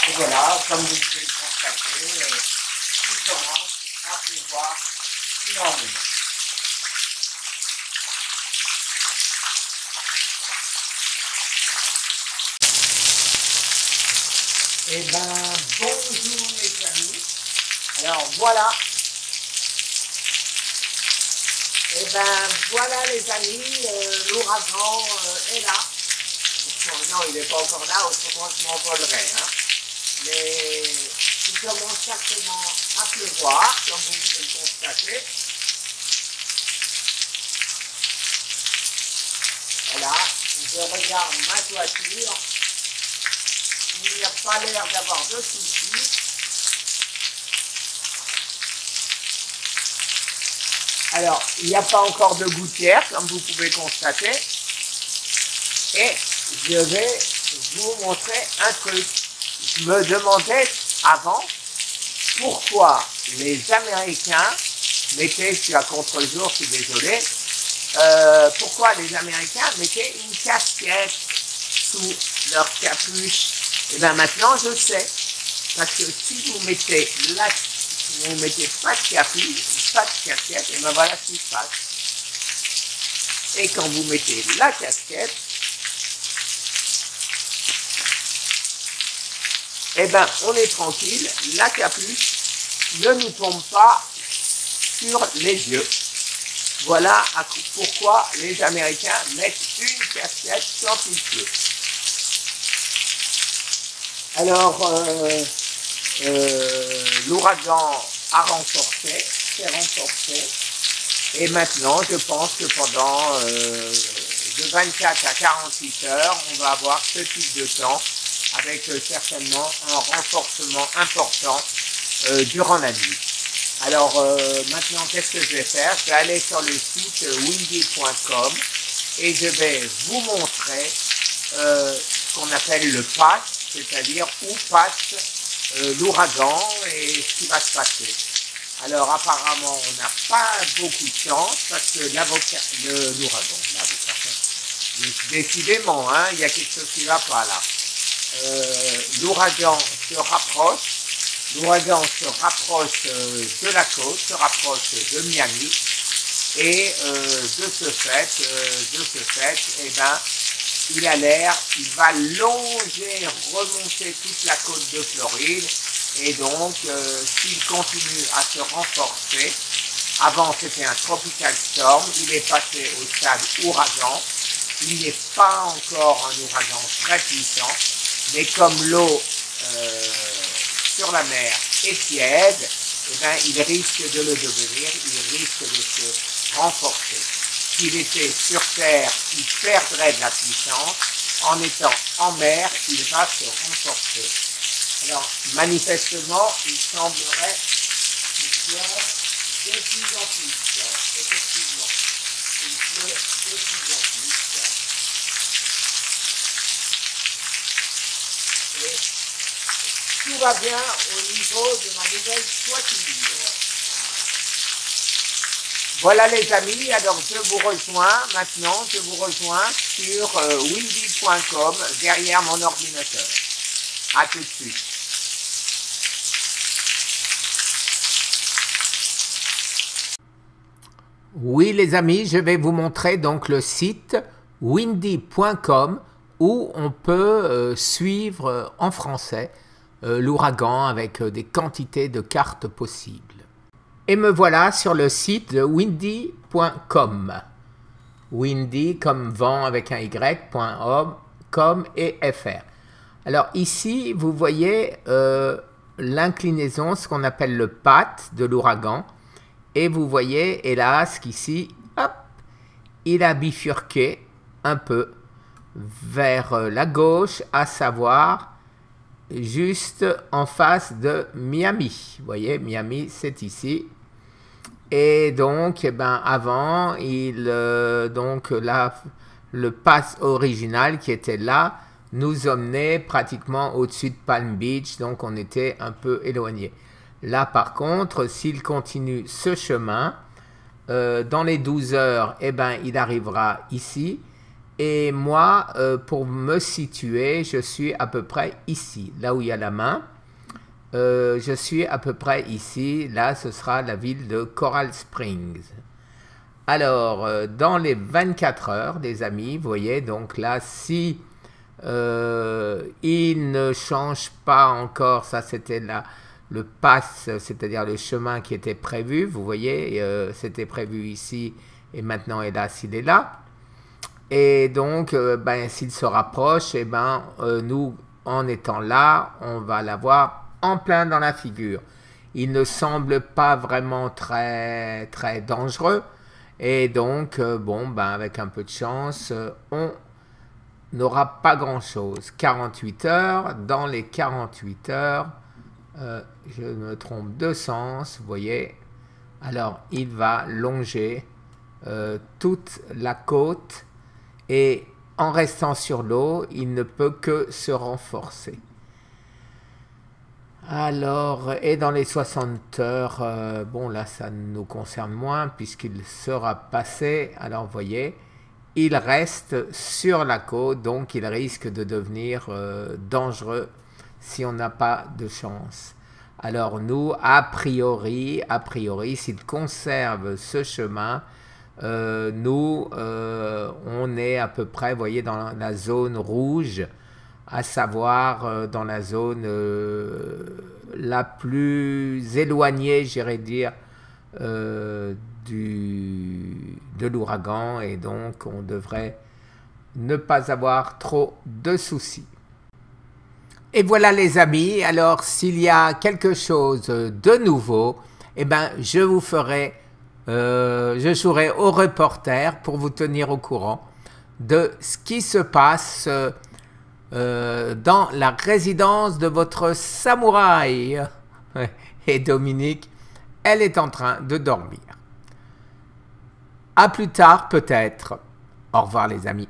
Et voilà, comme vous pouvez le constater, il commence à pleuvoir énormément. Eh ben, bonjour les amis. Alors voilà. Eh ben, voilà les amis, l'ouragan est là. Non, il n'est pas encore là, autrement je m'envolerais. Hein. Mais il commence certainement à pleuvoir, comme vous pouvez le constater. Voilà, je regarde ma toiture. Il n'y a pas l'air d'avoir de soucis. Alors, il n'y a pas encore de gouttière, comme vous pouvez constater. Et je vais vous montrer un truc. Je me demandais avant pourquoi les Américains mettaient, je suis à contre-jour, je suis désolé, pourquoi les Américains mettaient une casquette sous leur capuche. Et bien maintenant je sais, parce que si vous mettez pas de capuche, pas de casquette, et bien voilà ce qui se passe. Et quand vous mettez la casquette, eh bien on est tranquille, la capuche ne nous tombe pas sur les yeux. Voilà pourquoi les Américains mettent une casquette quand il pleut. Alors, l'ouragan a renforcé, s'est renforcé, et maintenant je pense que pendant de 24 à 48 heures, on va avoir ce type de temps, avec certainement un renforcement important durant la nuit. Alors maintenant, qu'est-ce que je vais faire? Je vais aller sur le site windy.com et je vais vous montrer ce qu'on appelle le pass, c'est-à-dire où passe l'ouragan et ce qui va se passer. Alors apparemment, on n'a pas beaucoup de chance parce que l'ouragan, décidément, hein, il y a quelque chose qui ne va pas là. L'ouragan se rapproche. L'ouragan se rapproche de la côte, se rapproche de Miami, et de ce fait, eh ben, il va longer, remonter toute la côte de Floride, et donc s'il continue à se renforcer, avant c'était un tropical storm, il est passé au stade ouragan, il n'est pas encore un ouragan très puissant, mais comme l'eau sur la mer est tiède, eh bien, il risque de le devenir, il risque de se renforcer. S'il était sur terre, il perdrait de la puissance. En étant en mer, il va se renforcer. Alors, manifestement, il semblerait qu'il pleuve de plus en plus. Effectivement, il pleut de plus en plus. Et tout va bien au niveau de ma nouvelle toiture. Voilà les amis, alors je vous rejoins maintenant, sur windy.com derrière mon ordinateur. A tout de suite. Oui les amis, je vais vous montrer donc le site windy.com où on peut suivre en français l'ouragan avec des quantités de cartes possibles. Et me voilà sur le site de windy.com. Windy comme vent avec un y.com et fr. Alors ici, vous voyez l'inclinaison, ce qu'on appelle le path de l'ouragan. Et vous voyez, hélas, qu'ici, hop, il a bifurqué un peu vers la gauche, à savoir juste en face de Miami. Vous voyez, Miami, c'est ici. Et donc, eh ben, avant, le pass original qui était là nous emmenait pratiquement au-dessus de Palm Beach, donc on était un peu éloigné. Là, par contre, s'il continue ce chemin, dans les 12 heures, eh ben, il arrivera ici. Et moi, pour me situer, je suis à peu près ici, là où il y a la main. Je suis à peu près ici. Là, ce sera la ville de Coral Springs. Alors, dans les 24 heures, les amis, vous voyez, donc là, si il ne change pas encore, ça c'était le pass, c'est-à-dire le chemin qui était prévu, vous voyez, c'était prévu ici, et maintenant, hélas, il est là. Et donc, ben, s'il se rapproche, et ben, nous, en étant là, on va l'avoir en plein dans la figure. Il ne semble pas vraiment très, très dangereux. Et donc, bon, ben, avec un peu de chance, on n'aura pas grand-chose. 48 heures, dans les 48 heures, je me trompe de sens, vous voyez. Alors, il va longer toute la côte. Et en restant sur l'eau, il ne peut que se renforcer. Alors, et dans les 60 heures, bon là ça nous concerne moins puisqu'il sera passé. Alors vous voyez, il reste sur la côte, donc il risque de devenir dangereux si on n'a pas de chance. Alors nous, a priori, s'il conserve ce chemin, nous, on est à peu près, vous voyez, dans la zone rouge, à savoir dans la zone la plus éloignée, j'irais dire, de l'ouragan, et donc on devrait ne pas avoir trop de soucis. Et voilà les amis, alors s'il y a quelque chose de nouveau, eh ben, je vous ferai je jouerai au reporter pour vous tenir au courant de ce qui se passe dans la résidence de votre samouraï. Et Dominique, elle est en train de dormir. À plus tard peut-être. Au revoir les amis.